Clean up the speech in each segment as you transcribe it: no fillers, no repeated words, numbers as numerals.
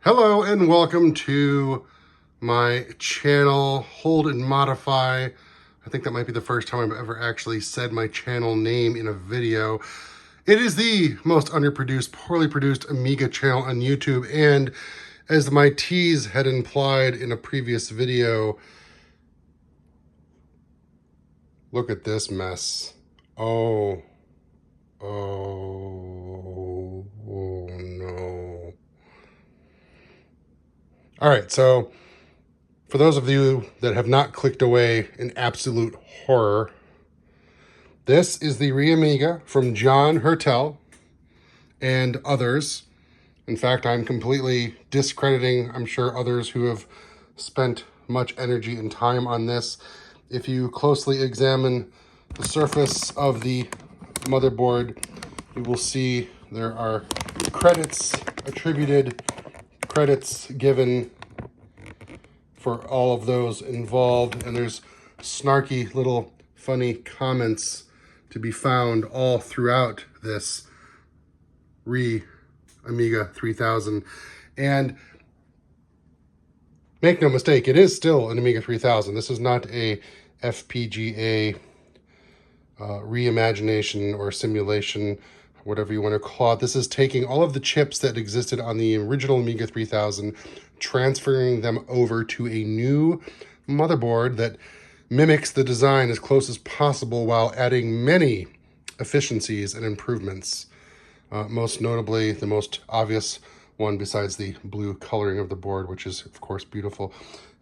Hello and welcome to my channel, Hold and Modify. I think that might be the first time I've ever actually said my channel name in a video. It is the most underproduced, poorly produced Amiga channel on YouTube, and as my tease had implied in a previous video, look at this mess. Oh no. All right, so for those of you that have not clicked away in absolute horror, this is the Amiga from John Hertel and others. In fact, I'm completely discrediting, I'm sure, others who have spent much energy and time on this. If you closely examine the surface of the motherboard, you will see there are credits attributed, credits given for all of those involved, and there's snarky little funny comments to be found all throughout this Amiga 3000. And make no mistake, it is still an Amiga 3000. This is not a FPGA reimagination or simulation, whatever you want to call it. This is taking all of the chips that existed on the original Amiga 3000, transferring them over to a new motherboard that mimics the design as close as possible while adding many efficiencies and improvements. Most notably, the most obvious one, besides the blue coloring of the board, which is of course beautiful,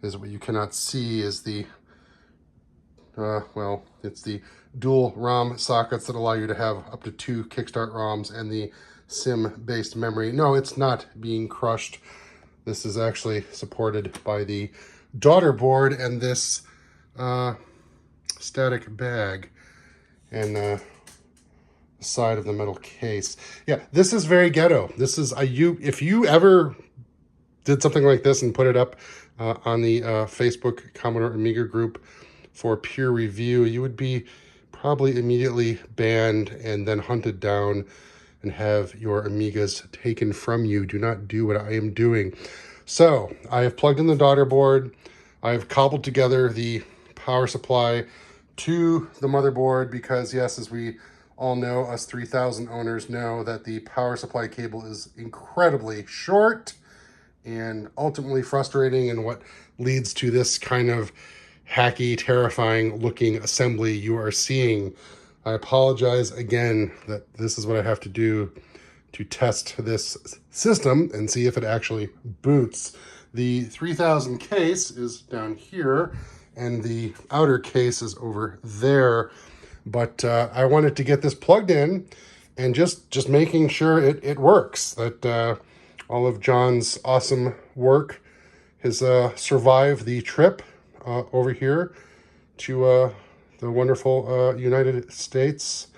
is what you cannot see is the well, it's the dual ROM sockets that allow you to have up to 2 Kickstart ROMs and the SIM-based memory. No, it's not being crushed. This is actually supported by the daughter board and this static bag and the side of the metal case. Yeah, this is very ghetto. This is if you ever did something like this and put it up on the Facebook Commodore Amiga group for peer review, you would be probably immediately banned and then hunted down and have your Amigas taken from you. Do not do what I am doing. So I have plugged in the daughter board. I've cobbled together the power supply to the motherboard because, yes, as we all know, us 3000 owners know that the power supply cable is incredibly short and ultimately frustrating, and what leads to this kind of hacky, terrifying looking assembly you are seeing. I apologize again that this is what I have to do to test this system and see if it actually boots. The 3000 case is down here and the outer case is over there, but I wanted to get this plugged in and just making sure it works, that all of John's awesome work has survived the trip over here to the wonderful United States.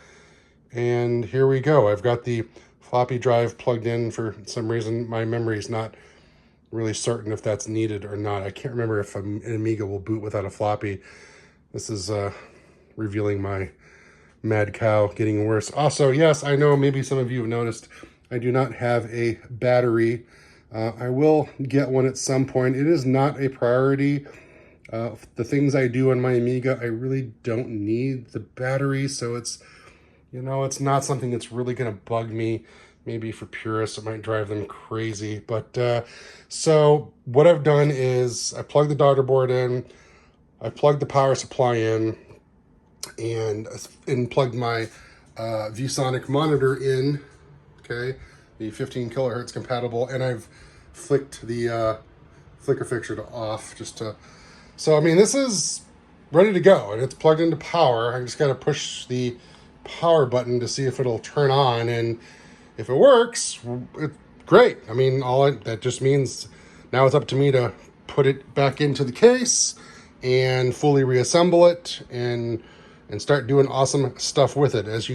And here we go. I've got the floppy drive plugged in. For some reason, my memory is not really certain if that's needed or not. I can't remember if an Amiga will boot without a floppy. This is revealing my mad cow getting worse. Also, yes, I know maybe some of you have noticed I do not have a battery. I will get one at some point. It is not a priority. The things I do on my Amiga, I really don't need the battery, so it's, you know, it's not something that's really going to bug me. Maybe for purists, it might drive them crazy. But so what I've done is I plugged the daughter board in, I plugged the power supply in, and plugged my ViewSonic monitor in, okay, the 15 kilohertz compatible, and I've flicked the flicker fixture to off just to... So, I mean, this is ready to go, and it's plugged into power. I just got to push the power button to see if it'll turn on, and if it works, it's great. I mean, that just means now it's up to me to put it back into the case and fully reassemble it and start doing awesome stuff with it. As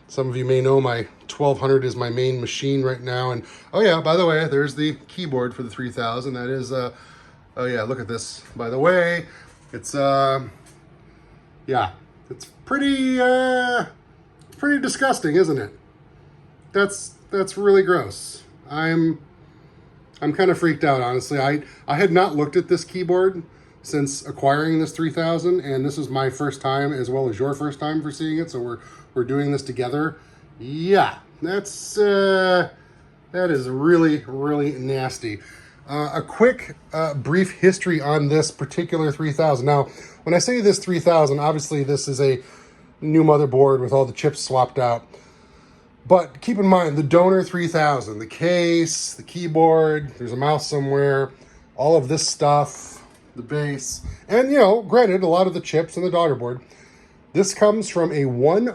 some of you may know, my 1200 is my main machine right now, and oh yeah, by the way, there's the keyboard for the 3000. That is oh yeah, look at this, by the way. It's yeah, it's pretty disgusting, isn't it? That's really gross. I'm I'm kind of freaked out, honestly. I had not looked at this keyboard since acquiring this 3000, and this is my first time as well as your first time for seeing it, so we're doing this together. Yeah, that's that is really, really nasty. A quick brief history on this particular 3000. Now, when I say this 3000, obviously this is a new motherboard with all the chips swapped out. But keep in mind, the donor 3000, the case, the keyboard, there's a mouse somewhere, all of this stuff, the base, and, you know, granted, a lot of the chips and the daughter board. This comes from a one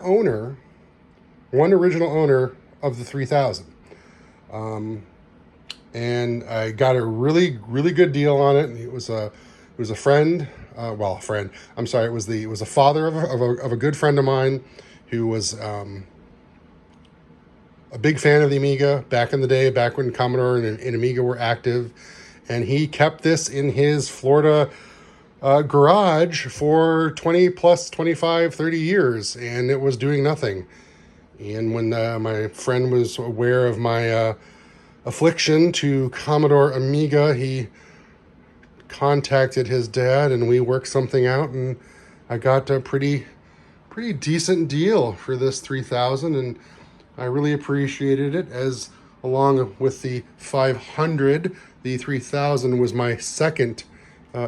original owner of the 3000. And I got a really, really good deal on it. It was a friend, well, a friend. I'm sorry, it was a father of a good friend of mine who was a big fan of the Amiga back in the day, back when Commodore and Amiga were active, and he kept this in his Florida garage for 20 plus 25, 30 years, and it was doing nothing. And when my friend was aware of my affliction to Commodore Amiga, he contacted his dad and we worked something out, and I got a pretty decent deal for this 3000, and I really appreciated it, as along with the 500, the 3000 was my second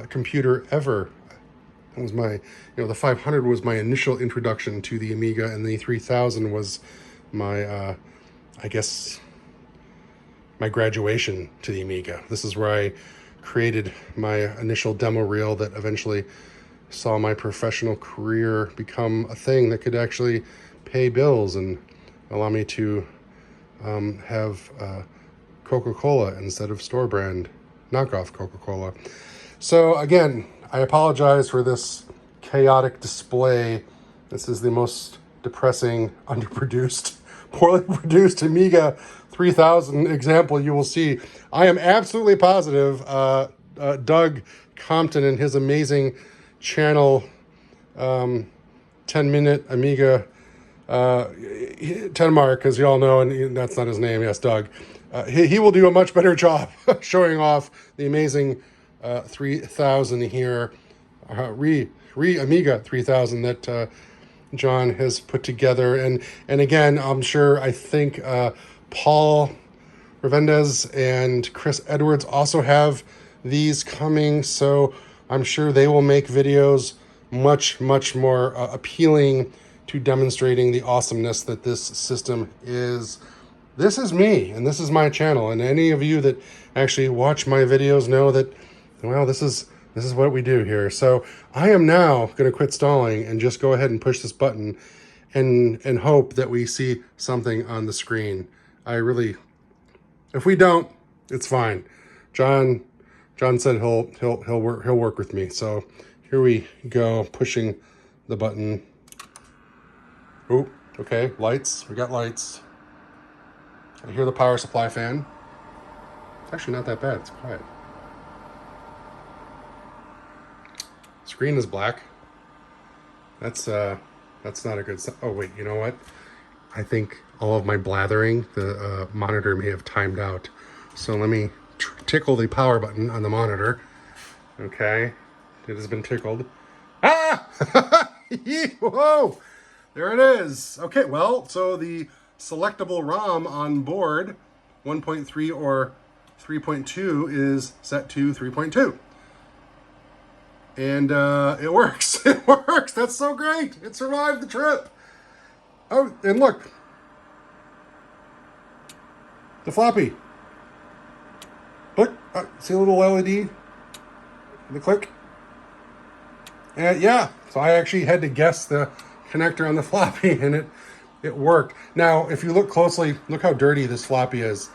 computer ever. It was my, the 500 was my initial introduction to the Amiga, and the 3000 was my, I guess, my graduation to the Amiga. This is where I created my initial demo reel that eventually saw my professional career become a thing that could actually pay bills and allow me to have Coca-Cola instead of store brand knockoff Coca-Cola. So again, I apologize for this chaotic display. This is the most depressing, underproduced, poorly produced Amiga 3000 example you will see. I am absolutely positive Doug Compton and his amazing channel, 10-minute Amiga 10 mark, as you all know, and that's not his name, yes, Doug. He will do a much better job showing off the amazing 3000 here, Amiga 3000 that John has put together. And again, I think Paul Revendez and Chris Edwards also have these coming, so I'm sure they will make videos much more appealing to demonstrating the awesomeness that this system is. This is me, and this is my channel, and any of you that actually watch my videos know that, well, this is what we do here. So I am now going to quit stalling and just go ahead and push this button and hope that we see something on the screen. If we don't, it's fine. John said he'll work with me. So here we go, pushing the button. Oh, okay, lights. We got lights. I hear the power supply fan. It's actually not that bad. It's quiet. Screen is black. That's not a good sign. Oh wait, you know what? I think all of my blathering, the monitor may have timed out. So let me tickle the power button on the monitor. Okay, it has been tickled. Ah! Whoa! There it is. Okay, well, so the selectable ROM on board 1.3 or 3.2 is set to 3.2. And it works. It works. That's so great. It survived the trip. Oh, and look. The floppy. Look. See a little LED? The click? And yeah, so I actually had to guess the connector on the floppy, and it worked. Now, if you look closely, look how dirty this floppy is.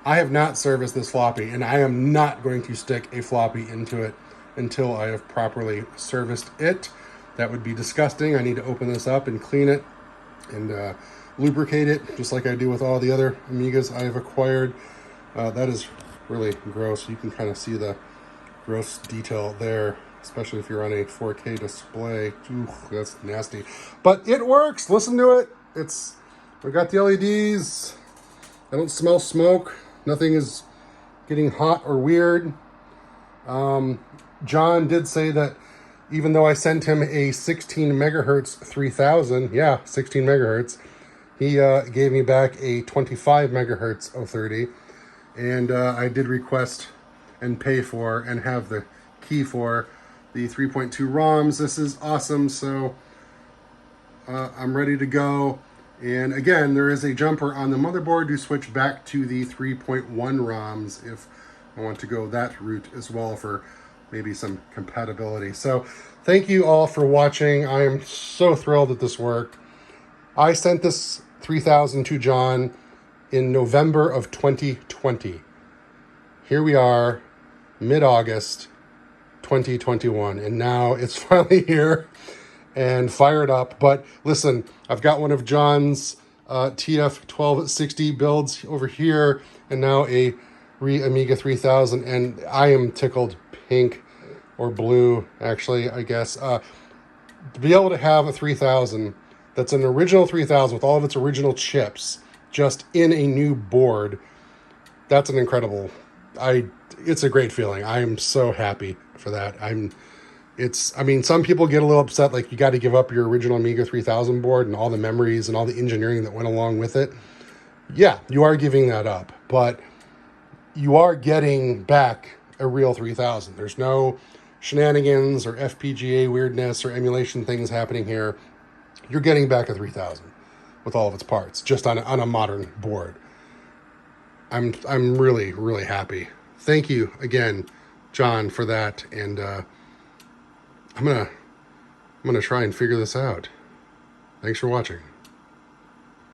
I have not serviced this floppy, and I am not going to stick a floppy into it until I have properly serviced it. That would be disgusting. I need to open this up and clean it and lubricate it, just like I do with all the other Amigas I have acquired. That is really gross. You can kind of see the gross detail there, especially if you're on a 4K display. Ooh, that's nasty. But it works. Listen to it. We got the LEDs. I don't smell smoke. Nothing is getting hot or weird. John did say that even though I sent him a 16 megahertz 3000, yeah, 16 megahertz, he gave me back a 25 megahertz 030, and I did request and pay for and have the key for the 3.2 ROMs. This is awesome, so I'm ready to go. And again, there is a jumper on the motherboard to switch back to the 3.1 ROMs if I want to go that route as well for maybe some compatibility. So thank you all for watching. I am so thrilled that this worked. I sent this 3000 to John in November of 2020. Here we are, mid-August 2021, and now it's finally here and fired up. But listen, I've got one of John's TF1260 builds over here, and now a Amiga 3000, and I am tickled pink, or blue, actually, I guess. To be able to have a 3000 that's an original 3000 with all of its original chips, just in a new board, that's an incredible, it's a great feeling. I am so happy for that. I mean, some people get a little upset, like you got to give up your original Amiga 3000 board and all the memories and all the engineering that went along with it. Yeah, you are giving that up, but you are getting back a real 3000. There's no shenanigans or FPGA weirdness or emulation things happening here. You're getting back a 3000 with all of its parts, just on a modern board. I'm really, really happy. Thank you again, John, for that, and I'm gonna try and figure this out. Thanks for watching.